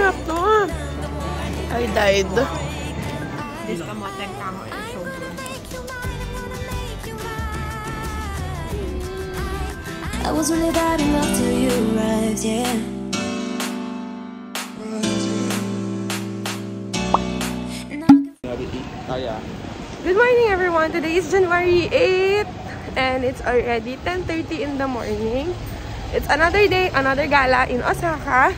Masarap to. I died. This kamoteng kahoy is so good. I was really bad enough till you arrived, yeah. Good morning, everyone. Today is January 8th, and it's already 10:30 in the morning. It's another day, another gala in Osaka.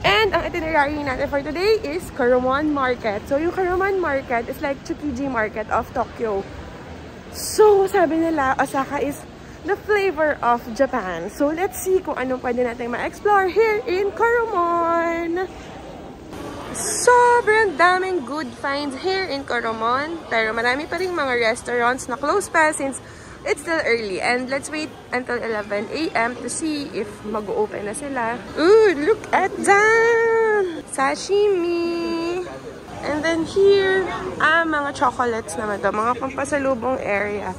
And ang itinerary natin for today is Karomon Market. So, yung Karomon Market is like Tsukiji Market of Tokyo. So, sabi nila, Osaka is the flavor of Japan. So, let's see kung anong pwede natin ma-explore here in Karomon. Sobrang daming good finds here in Karomon. Pero marami pa rin mga restaurants na close pa since it's still early. And let's wait until 11 AM to see if mag-open na sila. Ooh, look at that! Sashimi! And then here, mga chocolates naman to. Mga pampasalubong area.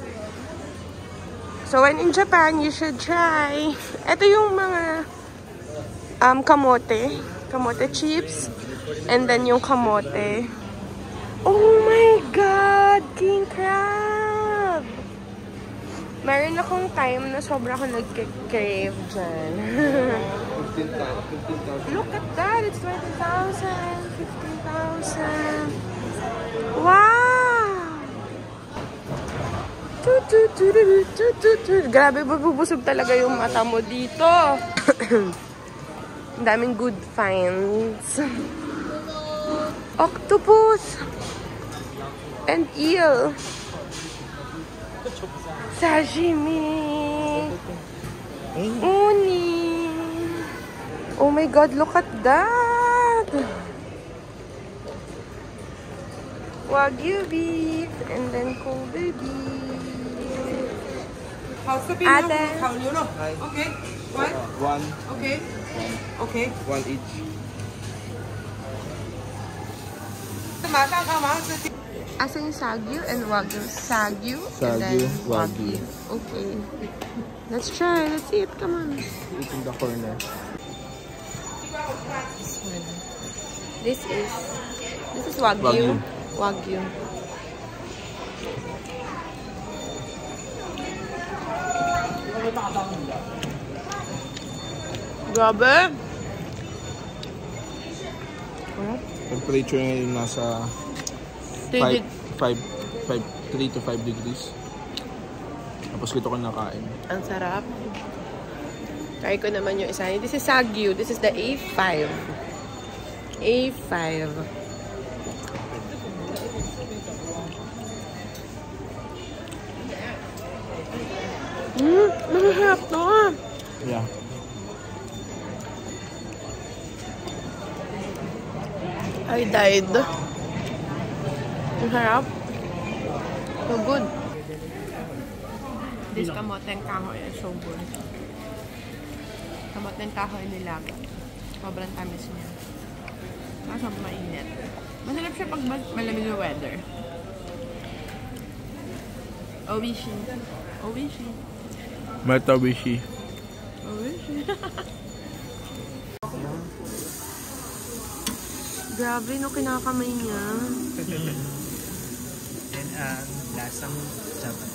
So when in Japan, you should try. Ito yung mga kamote. Kamote chips. And then yung kamote. Oh my God! King crab! Meron akong time na sobra ako nag-crave dyan. Look at that! It's 20,000! 15,000! Wow! Grabe, mabubusog talaga yung mata mo dito. Ang daming good finds. Octopus! And eel! Sashimi! Uni! Oh my God, look at that! Wagyu beef! And then Kobe beef! Ate! Okay. What? One. Okay. Okay. One each. Asa yung Sagyu and Wagyu? Sagyu and then Wagyu. Okay. Let's try. Let's eat. Come on. It's in the corner. This is Wagyu. Wagyu. Grabe. Temperature ngayon nasa 3 to 5 degrees. Tapos ito ko nakain. Ang sarap. Try ko naman yung isa. This is Sagyu. This is the A5. A5. Masarap to. Yeah. I died. Ang sarap. So good. This kamoteng kahoy is so good. Kamoteng kahoy nilaga. Sobrang tamis niya. Kaso mainit. Masarap siya pag malamig yung weather. Oishi. Oishi. Matawishi. Oishi. Grabe, no, kinakamay niya. And lasang Japan.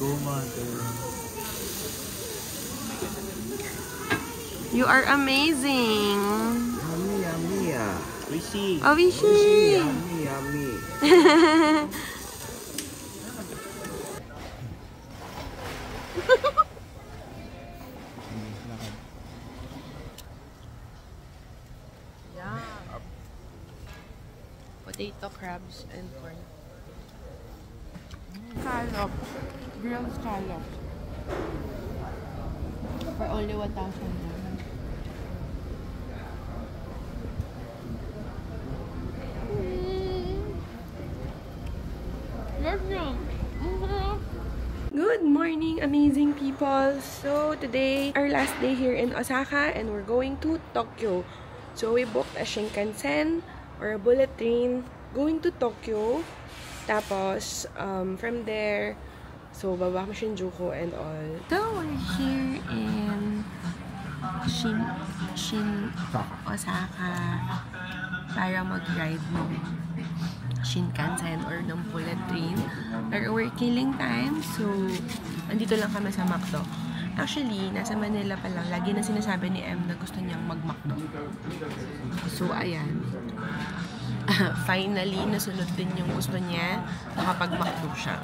Goma to. You are amazing. Yummy, yummy. Oishi. Oishi. Yummy, yummy. Potato, crabs, and corn. Scallop. Grilled scallop. For only 1,000 yen. Good morning, amazing people! So today, our last day here in Osaka and we're going to Tokyo. So we booked a Shinkansen or a bullet train going to Tokyo. Tapos, from there, so baba kami Shinjuku and all. So we're here in Osaka para mag-ride ng Shinkansen or ng bullet train. Pero we're killing time, so andito lang kami sa McDo. Actually, nasa Manila pa lang, lagi na sinasabi ni M na gusto niyang mag-McDo. So, ayan. Finally, nasunod din yung gusto niya. Nakapag-McDo siya.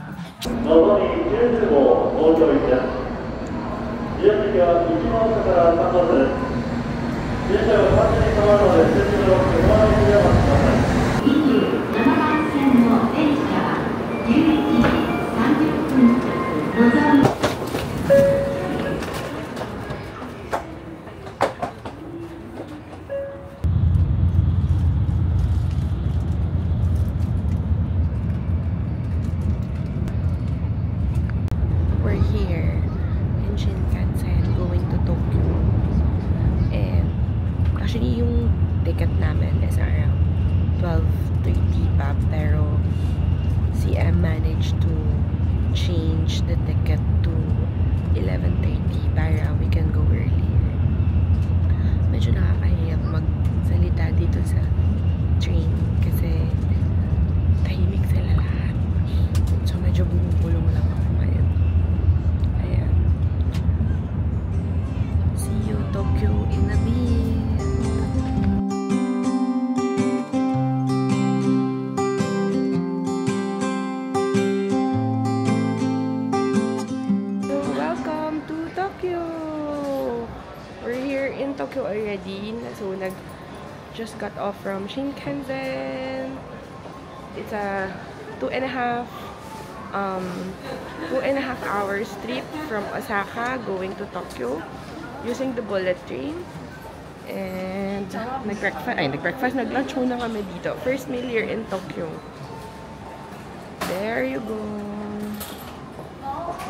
We're here in Shinkansen going to Tokyo. And actually yung ticket namin is around 12:30 pa, pero si M managed to change the ticket to 11:30 para we can go earlier. Medyo nakakahiyap magsalita dito sa train kasi tahimik sila lahat. So medyo bumubulong lang ako ngayon. Ayan. See you Tokyo in a bit. Welcome to Tokyo! We're here in Tokyo already. So just got off from Shinkansen. It's a 2.5 hours trip from Osaka going to Tokyo using the bullet train. And nag-lunch muna kami dito. First meal here in Tokyo. There you go.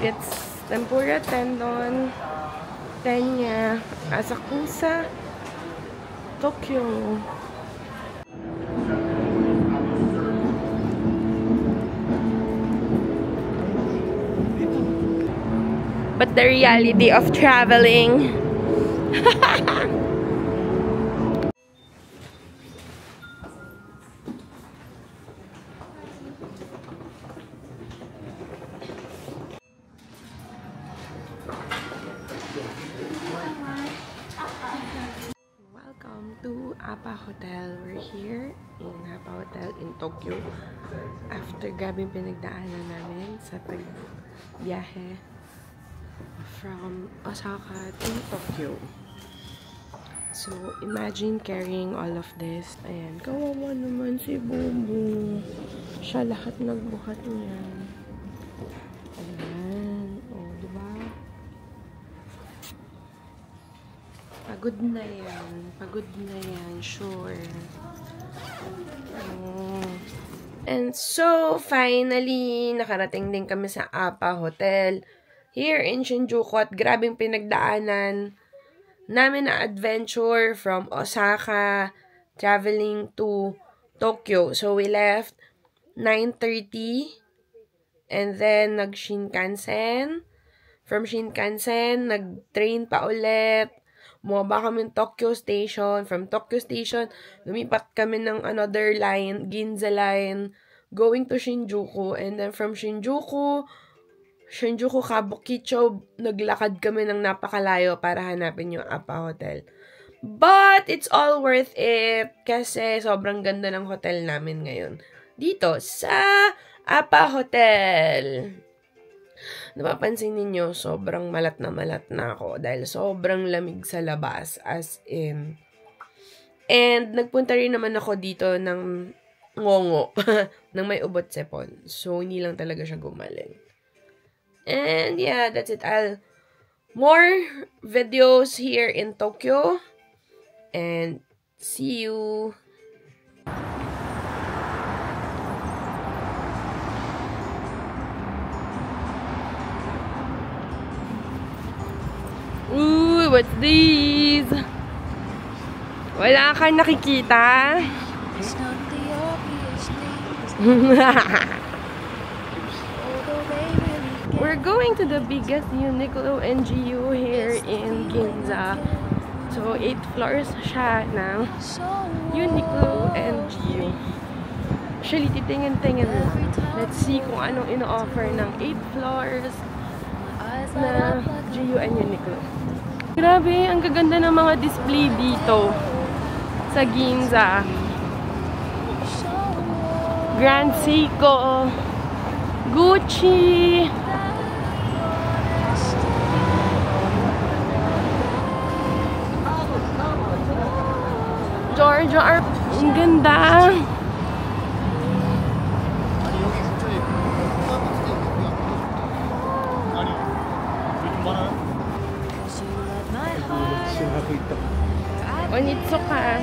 It's tempura tendon, tenya, asakusa, Tokyo. But the reality of traveling. Welcome to Appa Hotel. We're here in Appa Hotel in Tokyo. After grabing pinagdaanan namin sa pagbiyahe from Osaka to Tokyo. So, imagine carrying all of this. Ayan, kawawa naman si Bubu. Siya lahat nagbuhat niya. Ayan. O, diba? Pagod na yan. Pagod na yan. Sure. Oh. And so, finally, nakarating din kami sa Appa Hotel here in Shinjuku at grabing pinagdaanan namin na adventure from Osaka traveling to Tokyo. So, we left 9:30 and then nag-Shinkansen. From Shinkansen, nag-train pa ulit. Bumaba kami ng Tokyo Station. From Tokyo Station, lumipat kami ng another line, Ginza Line, going to Shinjuku. And then from Shinjuku, Kabukicho, naglakad kami ng napakalayo para hanapin yung Appa Hotel. But, it's all worth it kasi sobrang ganda ng hotel namin ngayon. Dito, sa Appa Hotel. Napapansin ninyo, sobrang malat na ako dahil sobrang lamig sa labas, as in. And, nagpunta rin naman ako dito ng ngongo, ng may ubot sepon. So, hindi lang talaga siya gumaling. And yeah, that's it. More videos here in Tokyo. And see you. Ooh, what's this? Wala kang nakikita? It's not the obvious things. We're going to the biggest Uniqlo NGU here in Ginza. So, 8 floors siya ng Uniqlo and GU. Actually, titingin-tingin lang. Let's see kung anong ino-offer ng 8 floors na GU and Uniqlo. Grabe, ang gaganda ng mga display dito sa Ginza. Grand Seiko, Gucci, Giorgio Armani. Ang ganda. Onitsuka.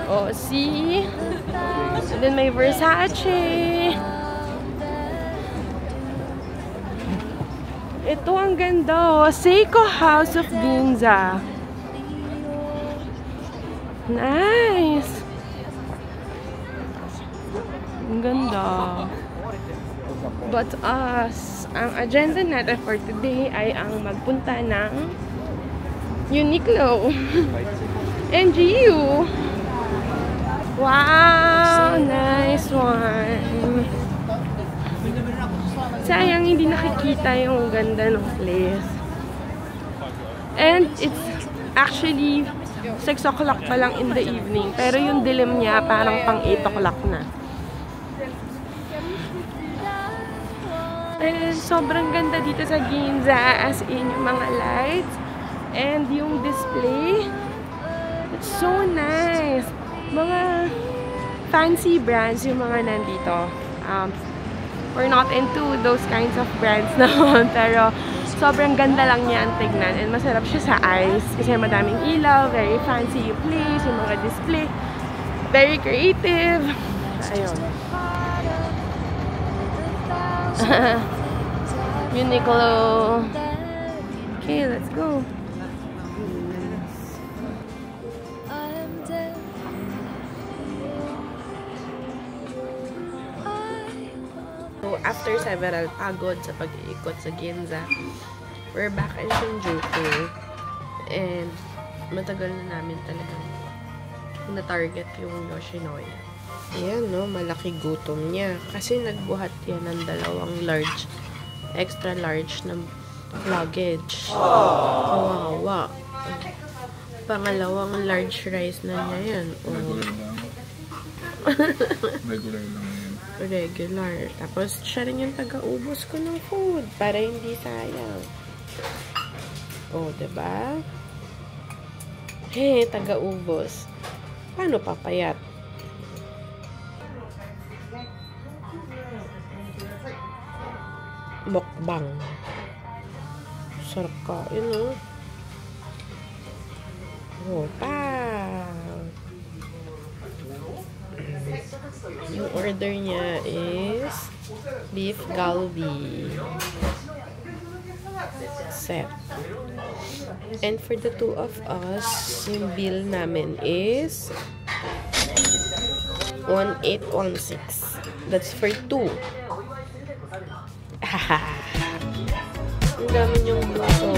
Oh, see? And then may Versace. Ito ang ganda, oh. Seiko House of Ginza. Nice. Ang ganda. But us, ang agenda natin for today ay ang magpunta ng Uniqlo and GU. Wow, nice one. Sayang hindi nakikita yung ganda ng place. And it's actually 6 o'clock pa lang in the evening. Pero yung dilim niya parang pang 8 o'clock na. And sobrang ganda dito sa Ginza, as in yung mga lights and yung display. It's so nice. Mga fancy brands yung mga nandito. We're not into those kinds of brands naman, pero sobrang ganda lang niya ang tignan. And masarap siya sa eyes kasi madaming ilaw, very fancy yung place, yung mga display. Very creative. Ayun. Uniqlo. Okay, let's go. So, after several pagod sa pag-iikot sa Ginza, we're back in Shinjuku. And matagal na namin talagang na-target yung Yoshinoya. Ayan, no? Malaki gutom niya. Kasi nagbuhat yan ng 2 large, extra large na luggage. Kawawa. Pangalawang large rice na niya yan. Regular lang yan. Regular. Tapos, siya rin yung taga-ubos ko ng food para hindi sayang. Oh, diba? Hey, taga-ubos. Paano papayat? Mukbang. Sarap ka. Yun, no? Oh, pa! Yung order niya is beef galbi set. And for the 2 of us, yung bill namin is 1816. That's for 2. Ang dami niyong buto.